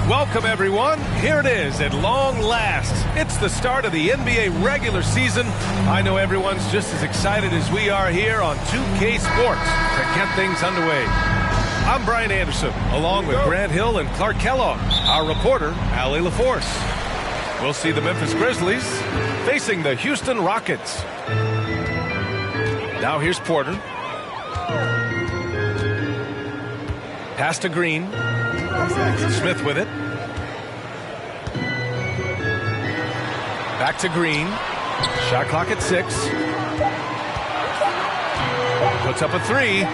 Welcome, everyone. Here it is at long last. It's the start of the NBA regular season. I know everyone's just as excited as we are here on 2K Sports to get things underway. I'm Brian Anderson, along with Grant Hill and Clark Kellogg, our reporter, Allie LaForce. We'll see the Memphis Grizzlies facing the Houston Rockets. Now here's Porter. Pass to Green. Smith with it. Back to Green. Shot clock at 6. Puts up a 3.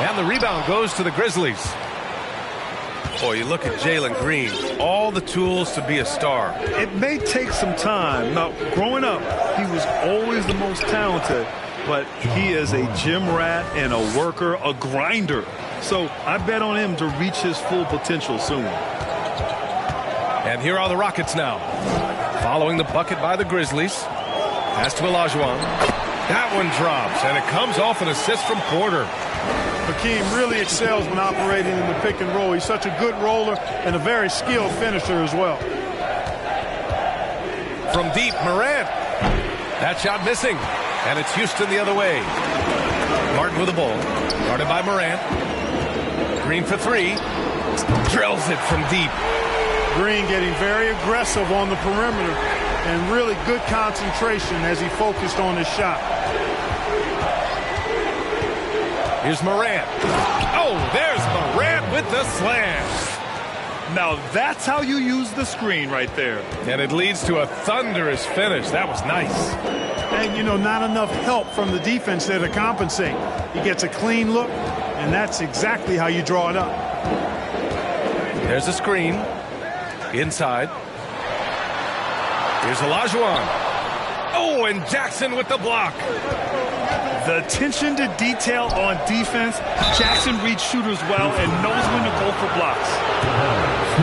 And the rebound goes to the Grizzlies. Boy, you look at Jalen Green. All the tools to be a star. It may take some time. Now, growing up, he was always the most talented. But he is a gym rat and a worker, a grinder. So I bet on him to reach his full potential soon. And here are the Rockets now. Following the bucket by the Grizzlies. Pass to Olajuwon. That one drops, and it comes off an assist from Porter. Hakeem really excels when operating in the pick and roll. He's such a good roller and a very skilled finisher as well. From deep, Morant. That shot missing. And it's Houston the other way. Martin with the ball. Guarded by Morant. Green for 3. Drills it from deep. Green getting very aggressive on the perimeter and really good concentration as he focused on his shot. Here's Morant. Oh, there's Morant with the slam. Now that's how you use the screen right there. And it leads to a thunderous finish. That was nice. And, you know, not enough help from the defense there to compensate. He gets a clean look, and that's exactly how you draw it up. There's a screen. Inside. Here's Olajuwon. Oh, and Jackson with the block. The attention to detail on defense. Jackson reads shooters well and knows when to go for blocks.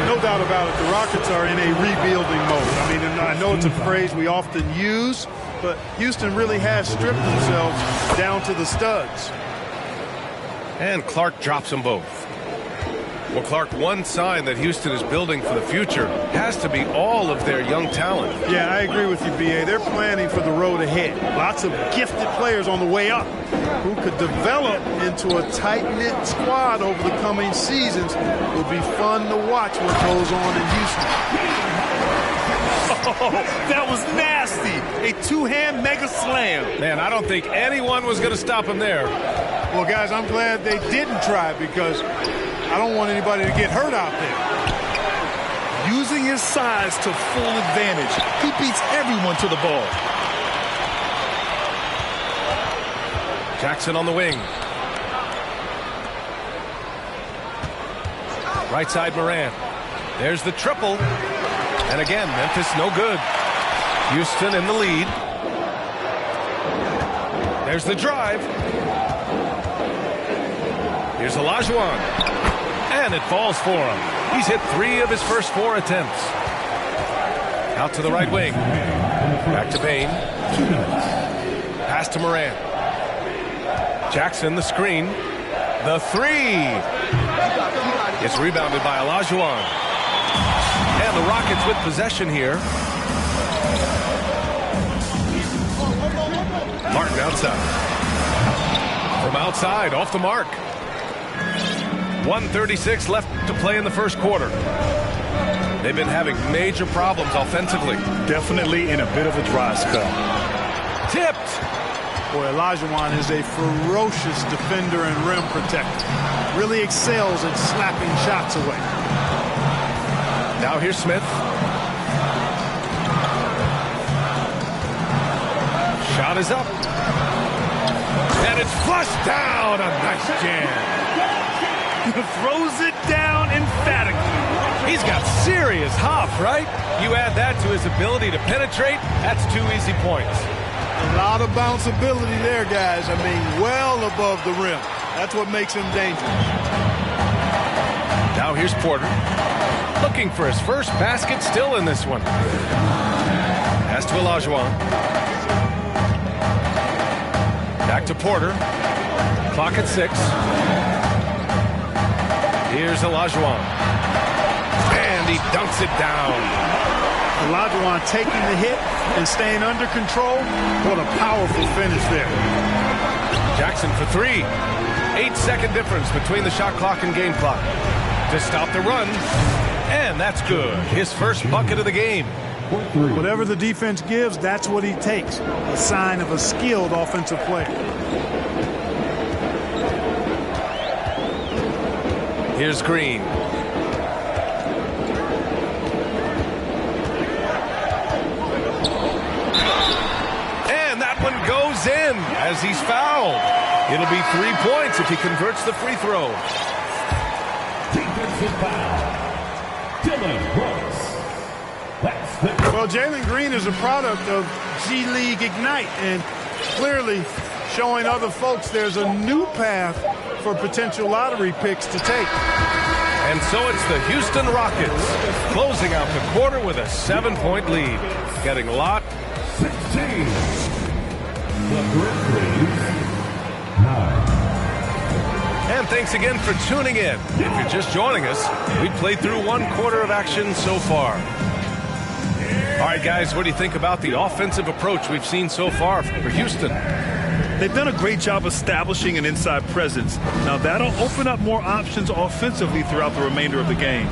No doubt about it. The Rockets are in a rebuilding mode. I mean, and I know it's a phrase we often use, but Houston really has stripped themselves down to the studs. And Clark drops them both. Well, Clark, one sign that Houston is building for the future has to be all of their young talent. Yeah, I agree with you, B.A. They're planning for the road ahead. Lots of gifted players on the way up who could develop into a tight-knit squad over the coming seasons. It will be fun to watch what goes on in Houston. Oh, that was nasty. A two-hand mega slam. Man, I don't think anyone was going to stop him there. Well, guys, I'm glad they didn't try because I don't want anybody to get hurt out there. Using his size to full advantage. He beats everyone to the ball. Jackson on the wing. Right side Morant. There's the triple. And again, Memphis no good. Houston in the lead. There's the drive. Here's Olajuwon. And it falls for him. He's hit 3 of his first 4 attempts. Out to the right wing. Back to Bane. Pass to Morant. Jackson, the screen. The 3. It's rebounded by Olajuwon. And the Rockets with possession here. Martin outside. From outside, off the mark. 1:36 left to play in the first quarter. They've been having major problems offensively. Definitely in a bit of a dry spell. Tipped. Boy, Olajuwon is a ferocious defender and rim protector. Really excels at slapping shots away. Now here's Smith. Shot is up. And it's flushed down. A nice jam. Throws it down emphatically. He's got serious hop, right? You add that to his ability to penetrate, that's 2 easy points. A lot of bounceability there, guys. I mean, well above the rim. That's what makes him dangerous. Now here's Porter. Looking for his first basket still in this one. Pass to Olajuwon. Back to Porter. Clock at 6. Here's Olajuwon. And he dunks it down. Olajuwon taking the hit and staying under control. What a powerful finish there. Jackson for three. 8-second difference between the shot clock and game clock. To stop the run. And that's good. His first bucket of the game. Whatever the defense gives, that's what he takes. A sign of a skilled offensive player. Here's Green. And that one goes in as he's fouled. It'll be 3 points if he converts the free throw. Defensive foul. Dylan Brooks. Well, Jalen Green is a product of G League Ignite and clearly showing other folks there's a new path for potential lottery picks to take. And so it's the Houston Rockets closing out the quarter with a 7-point lead. Getting Lott. 16. The Grizzlies. 9. And thanks again for tuning in. If you're just joining us, we played through one quarter of action so far. All right, guys, what do you think about the offensive approach we've seen so far for Houston? They've done a great job establishing an inside presence. Now, that'll open up more options offensively throughout the remainder of the game.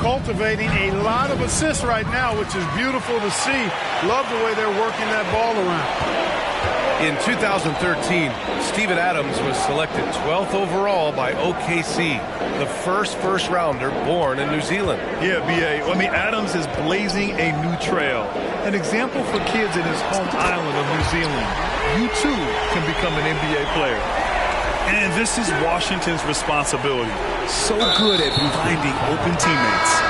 Cultivating a lot of assists right now, which is beautiful to see. Love the way they're working that ball around. In 2013, Steven Adams was selected 12th overall by OKC, the first rounder born in New Zealand. Yeah, B.A. I mean, Adams is blazing a new trail. An example for kids in his home island of New Zealand. You, too, can become an NBA player. And this is Washington's responsibility. So good at finding open teammates.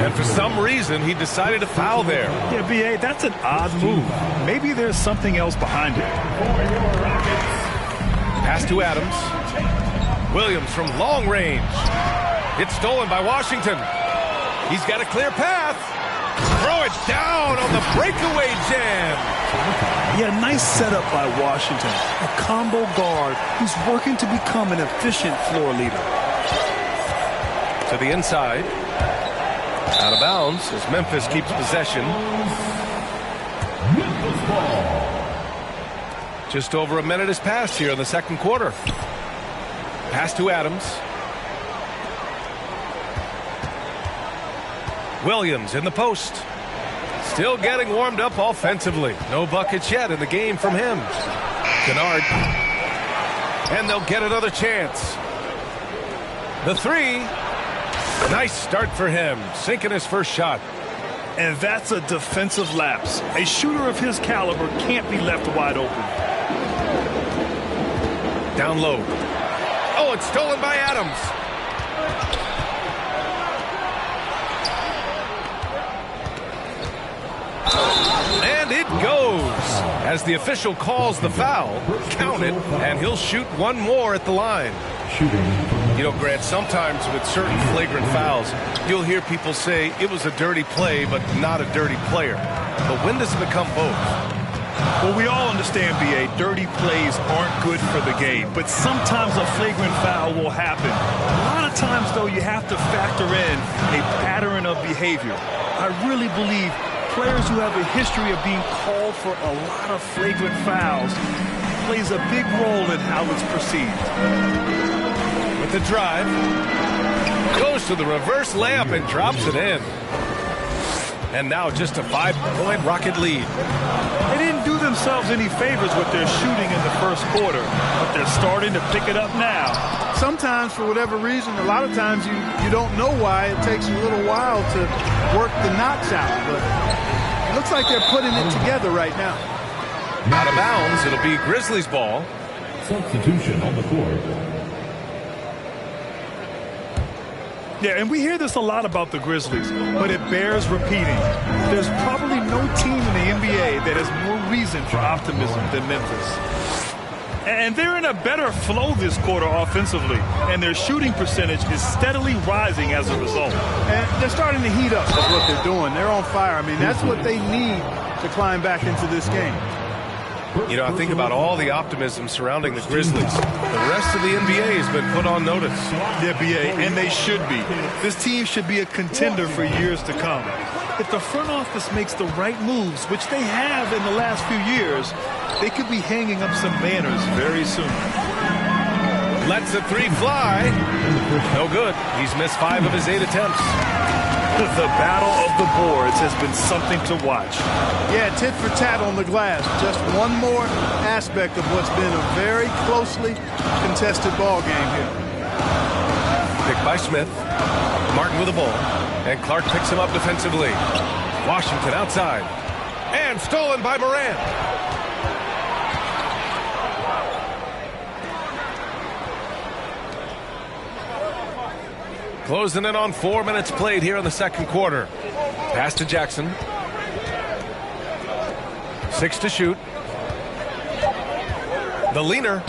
And for some reason, he decided to foul there. Yeah, B.A., that's an odd move. Maybe there's something else behind it. Pass to Adams. Williams from long range. It's stolen by Washington. He's got a clear path. Throw it down on the breakaway jam. Yeah, nice setup by Washington. A combo guard who's working to become an efficient floor leader. To the inside. Out of bounds as Memphis keeps possession. Memphis ball. Just over a minute has passed here in the second quarter. Pass to Adams. Williams in the post. Still getting warmed up offensively. No buckets yet in the game from him. Kennard. And they'll get another chance. The three. Nice start for him. Sinking his first shot. And that's a defensive lapse. A shooter of his caliber can't be left wide open. Down low. Oh, it's stolen by Adams. And it goes. As the official calls the foul, count it, and he'll shoot one more at the line. You know, Grant, sometimes with certain flagrant fouls, you'll hear people say it was a dirty play, but not a dirty player. But when does it become both? Well, we all understand, B.A., dirty plays aren't good for the game, but sometimes a flagrant foul will happen. A lot of times, though, you have to factor in a pattern of behavior. I really believe players who have a history of being called for a lot of flagrant fouls plays a big role in how it's perceived. With the drive, goes to the reverse layup and drops it in. And now just a 5-point Rocket lead. They didn't do themselves any favors with their shooting in the first quarter, but they're starting to pick it up now. Sometimes, for whatever reason, a lot of times you don't know why. It takes a little while to work the knots out, but it looks like they're putting it together right now. Out of bounds, it'll be Grizzlies ball. Substitution on the court. Yeah, and we hear this a lot about the Grizzlies, but it bears repeating. There's probably no team in the NBA that has more reason for optimism than Memphis. And they're in a better flow this quarter offensively, and their shooting percentage is steadily rising as a result. And they're starting to heat up with what they're doing. They're on fire. I mean, that's what they need to climb back into this game. You know, I think about all the optimism surrounding the Grizzlies. The rest of the NBA has been put on notice. Yeah, BA, and they should be. This team should be a contender for years to come. If the front office makes the right moves, which they have in the last few years, they could be hanging up some banners very soon. Lets the three fly. No good. He's missed 5 of his 8 attempts. The battle of the boards has been something to watch. Yeah, tit for tat on the glass. Just one more aspect of what's been a very closely contested ball game here. Picked by Smith. Martin with the ball. And Clark picks him up defensively. Washington outside. And stolen by Morant. Closing in on 4 minutes played here in the second quarter. Pass to Jackson. 6 to shoot. The leaner.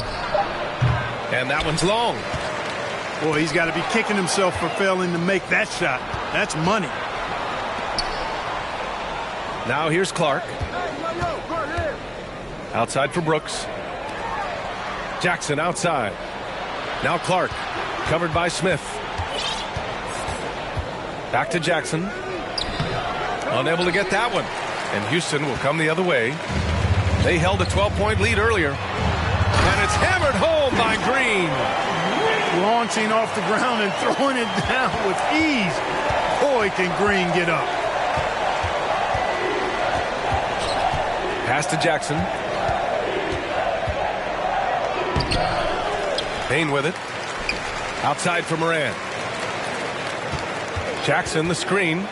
And that one's long. Boy, he's got to be kicking himself for failing to make that shot. That's money. Now here's Clark. Outside for Brooks. Jackson outside. Now Clark. Covered by Smith. Back to Jackson. Unable to get that one. And Houston will come the other way. They held a 12-point lead earlier. And it's hammered home by Green. Launching off the ground and throwing it down with ease. Boy, can Green get up. Pass to Jackson. Payne with it. Outside for Morant. Jackson, the screen.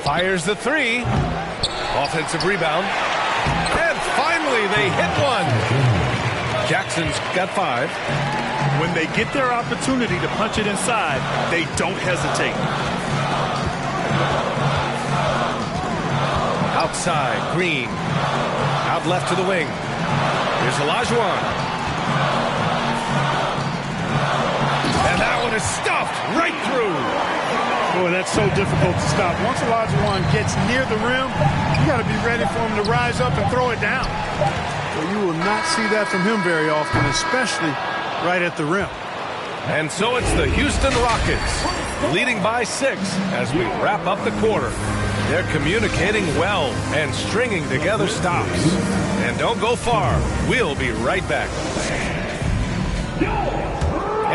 Fires the 3. Offensive rebound. And finally, they hit one. Jackson's got 5. When they get their opportunity to punch it inside, they don't hesitate. Outside, Green. Out left to the wing. Here's Olajuwon. And that one is stuffed right through. Boy, that's so difficult to stop. Once Olajuwon gets near the rim, you got to be ready for him to rise up and throw it down. Well, you will not see that from him very often, especially right at the rim. And so it's the Houston Rockets leading by 6 as we wrap up the quarter. They're communicating well and stringing together stops. And don't go far. We'll be right back.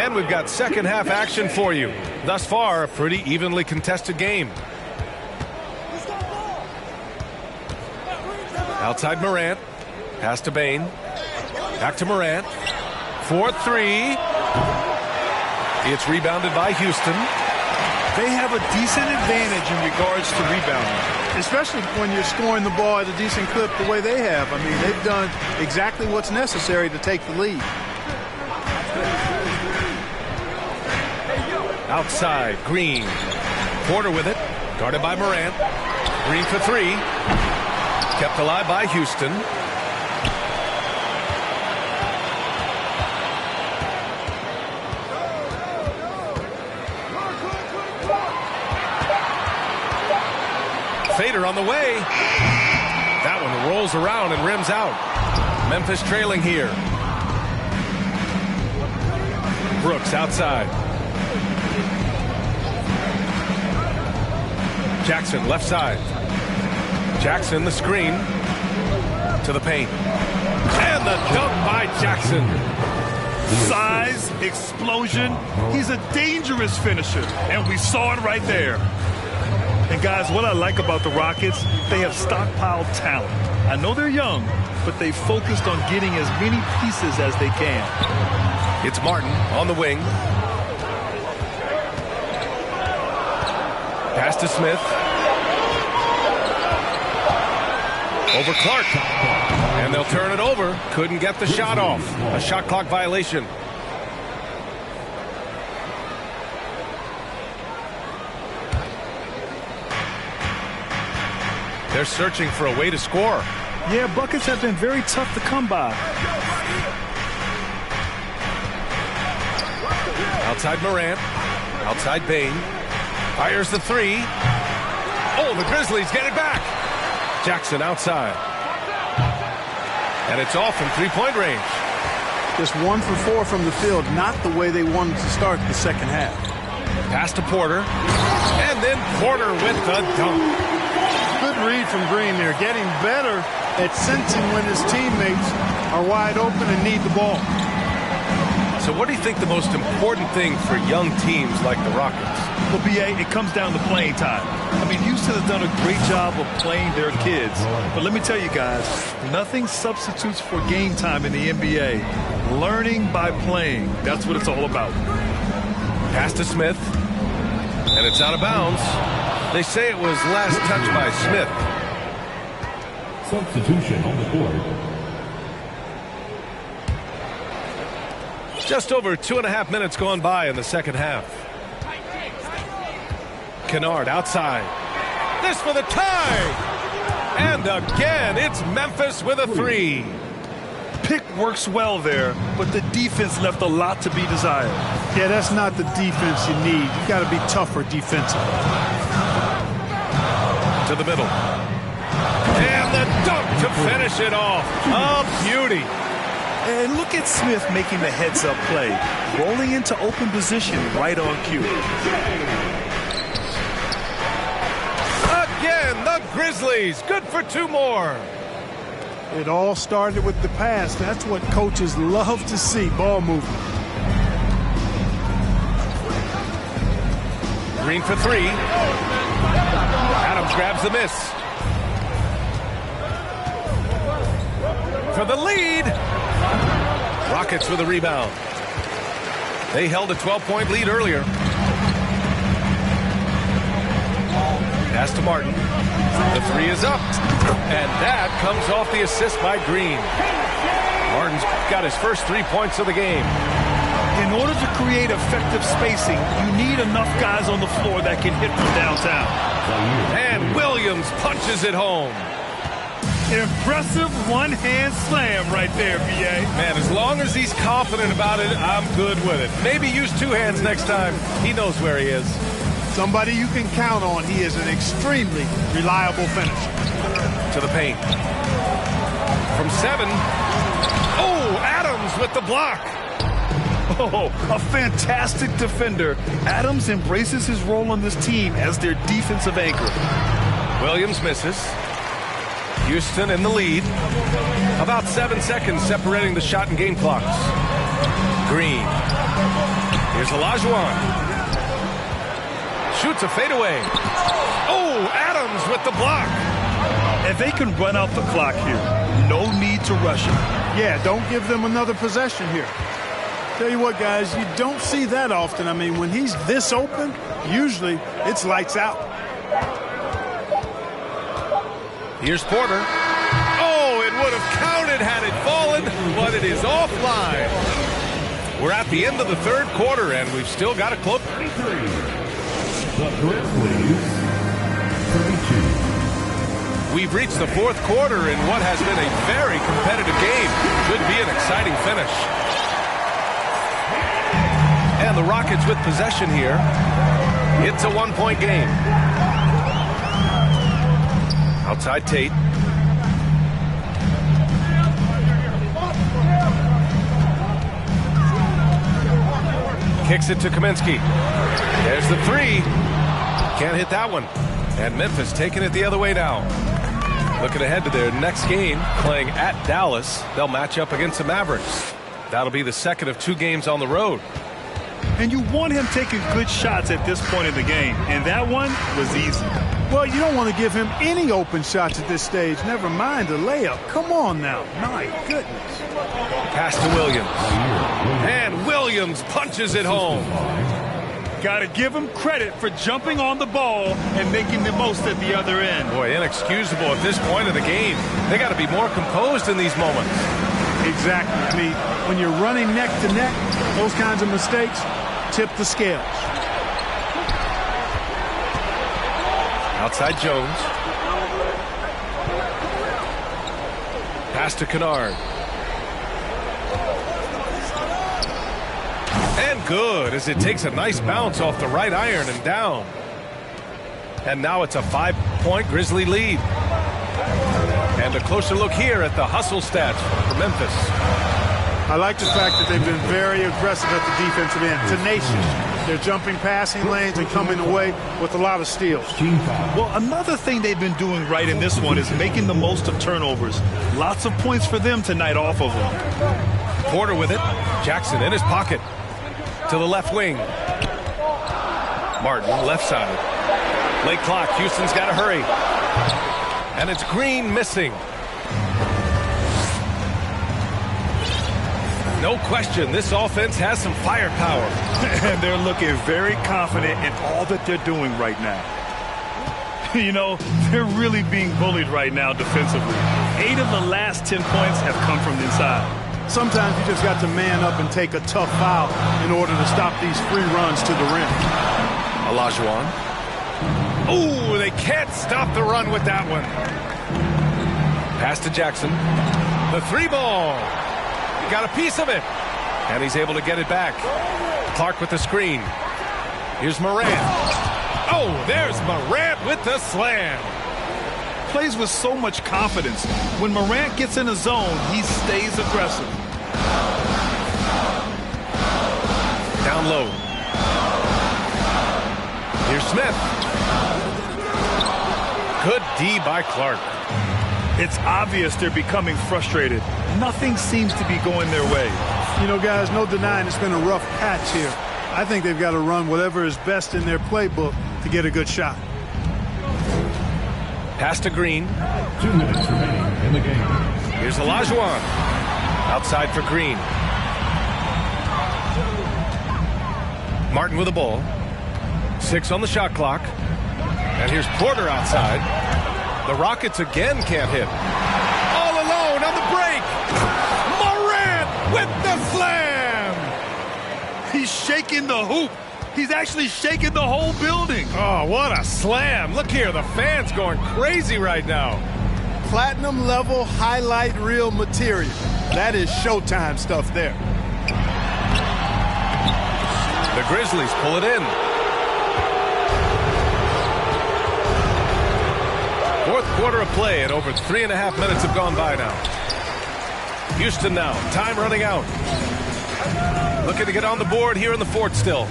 And we've got second half action for you. Thus far, a pretty evenly contested game. Outside Morant. Pass to Bane. Back to Morant. 4-3. It's rebounded by Houston. They have a decent advantage in regards to rebounding. Especially when you're scoring the ball at a decent clip the way they have. I mean, they've done exactly what's necessary to take the lead. Outside, Green. Porter with it. Guarded by Morant. Green for 3. Kept alive by Houston. Fader on the way. That one rolls around and rims out. Memphis trailing here. Brooks outside. Jackson left side. Jackson the screen to the paint. And the dunk by Jackson. Size, explosion. He's a dangerous finisher, and we saw it right there. And guys, what I like about the Rockets, they have stockpiled talent. I know they're young, but they focused on getting as many pieces as they can. It's Martin on the wing. Pass to Smith. Over Clark. And they'll turn it over. Couldn't get the shot off. A shot clock violation. They're searching for a way to score. Yeah, buckets have been very tough to come by. Outside Morant. Outside Bane. Fires the 3. Oh, the Grizzlies get it back. Jackson outside. And it's off from three-point range. Just 1 for 4 from the field, not the way they wanted to start the second half. Pass to Porter. And then Porter with the dunk. Good read from Green there, getting better at sensing when his teammates are wide open and need the ball. So what do you think the most important thing for young teams like the Rockets? Well, B.A., it comes down to playing time. I mean, Houston has done a great job of playing their kids. But let me tell you guys, nothing substitutes for game time in the NBA. Learning by playing. That's what it's all about. Pass to Smith. And it's out of bounds. They say it was last touched by Smith. Substitution on the court. Just over 2.5 minutes gone by in the second half. Kennard outside. This for the tie. And again, it's Memphis with a three. Pick works well there, but the defense left a lot to be desired. Yeah, that's not the defense you need. You got to be tougher defensively. To the middle. And the dunk to finish it off. A beauty. And look at Smith making the heads-up play, rolling into open position right on cue. Again, the Grizzlies. Good for 2 more. It all started with the pass. That's what coaches love to see, ball movement. Green for 3. Adams grabs the miss. For the lead. Rockets with a rebound. They held a 12-point lead earlier. Pass to Martin. The 3 is up. And that comes off the assist by Green. Martin's got his first 3 points of the game. In order to create effective spacing, you need enough guys on the floor that can hit from downtown. And Williams punches it home. Impressive one-hand slam right there, B.A. Man, as long as he's confident about it, I'm good with it. Maybe use 2 hands next time. He knows where he is. Somebody you can count on. He is an extremely reliable finisher. To the paint. From 7. Oh, Adams with the block. Oh, a fantastic defender. Adams embraces his role on this team as their defensive anchor. Williams misses. Houston in the lead. About 7 seconds separating the shot and game clocks. Green. Here's Olajuwon. Shoots a fadeaway. Oh, Adams with the block. And they can run out the clock here. No need to rush it. Yeah, don't give them another possession here. Tell you what, guys, you don't see that often. I mean, when he's this open, usually it's lights out. Here's Porter. Oh, it would have counted had it fallen, but it is offline. We're at the end of the third quarter, and we've still got a close. The Grizzlies, 32. We've reached the fourth quarter in what has been a very competitive game. Could be an exciting finish. And the Rockets with possession here. It's a 1-point game. Outside Tate. Kicks it to Kaminsky. There's the 3. Can't hit that one. And Memphis taking it the other way now. Looking ahead to their next game, playing at Dallas. They'll match up against the Mavericks. That'll be the second of 2 games on the road. And you want him taking good shots at this point in the game. And that one was easy. Well, you don't want to give him any open shots at this stage. Never mind a layup. Come on now. My goodness. Pass to Williams. And Williams punches it home. Got to give him credit for jumping on the ball and making the most at the other end. Boy, inexcusable at this point of the game. They got to be more composed in these moments. Exactly. I mean, when you're running neck to neck, those kinds of mistakes tip the scales. Outside Jones. Pass to Kennard. And good, as it takes a nice bounce off the right iron and down. And now it's a 5-point Grizzly lead. And a closer look here at the hustle stats for Memphis. I like the fact that they've been very aggressive at the defensive end, tenacious. They're jumping passing lanes and coming away with a lot of steals. Well, another thing they've been doing right in this one is making the most of turnovers. Lots of points for them tonight off of them. Porter with it. Jackson in his pocket. To the left wing. Martin, left side. Late clock. Houston's got to hurry. And it's Green missing. No question, this offense has some firepower. And they're looking very confident in all that they're doing right now. You know, they're really being bullied right now defensively. 8 of the last 10 points have come from inside. Sometimes you just got to man up and take a tough foul in order to stop these free runs to the rim. Olajuwon. Ooh, they can't stop the run with that one. Pass to Jackson. The 3-ball. Got a piece of it. And he's able to get it back. Clark with the screen. Here's Morant. Oh, there's Morant with the slam. Plays with so much confidence. When Morant gets in a zone, he stays aggressive. Down low. Here's Smith. Good D by Clark. It's obvious they're becoming frustrated. Nothing seems to be going their way. You know, guys, no denying it's been a rough patch here. I think they've got to run whatever is best in their playbook to get a good shot. Pass to Green. 2 minutes remaining in the game. Here's Olajuwon. Outside for Green. Martin with the ball. 6 on the shot clock. And here's Porter outside. The Rockets again can't hit. All alone on the break. Morant with the slam. He's shaking the hoop. He's actually shaking the whole building. Oh, what a slam. Look here, the fans going crazy right now. Platinum level highlight reel material. That is Showtime stuff there. The Grizzlies pull it in. Fourth quarter of play, and over 3.5 minutes have gone by now. Houston now, time running out. Looking to get on the board here in the fourth still.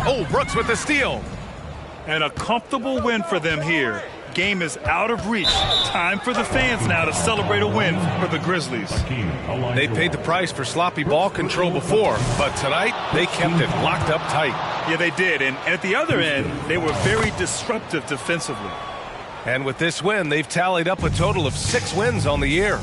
Oh, Brooks with the steal. And a comfortable win for them here. Game is out of reach. Time for the fans now to celebrate a win for the Grizzlies. They paid the price for sloppy ball control before, but tonight they kept it locked up tight. Yeah, they did. And at the other end, they were very disruptive defensively. And with this win, they've tallied up a total of 6 wins on the year.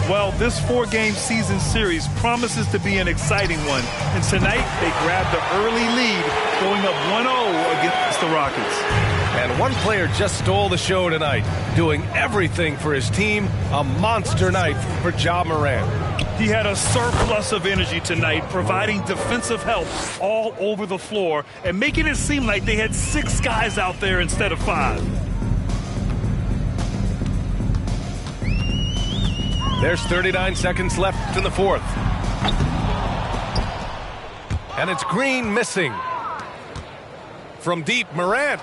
Well, this 4-game season series promises to be an exciting one. And tonight, they grabbed the early lead, going up 1-0 against the Rockets. And one player just stole the show tonight, doing everything for his team. A monster night for Ja Morant. He had a surplus of energy tonight, providing defensive help all over the floor and making it seem like they had 6 guys out there instead of 5. There's 39 seconds left in the fourth. And it's Green missing. From deep, Morant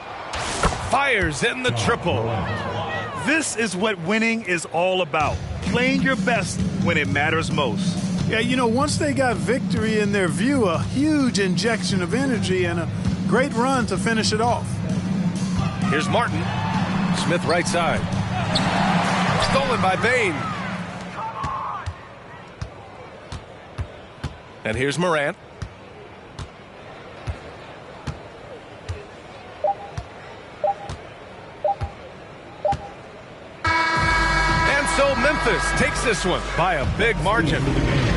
fires in the triple. This is what winning is all about. Playing your best when it matters most. Yeah, you know, once they got victory in their view, a huge injection of energy and a great run to finish it off. Here's Martin. Smith right side. Stolen by Bane. And here's Morant. And so Memphis takes this one by a big margin.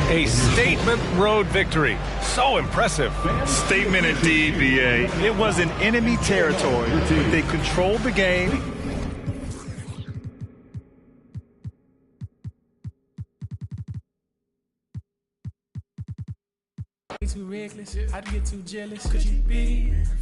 A statement road victory. So impressive. Statement indeed, B.A. It was in enemy territory. They controlled the game. Too reckless, I'd get too jealous. Could you be from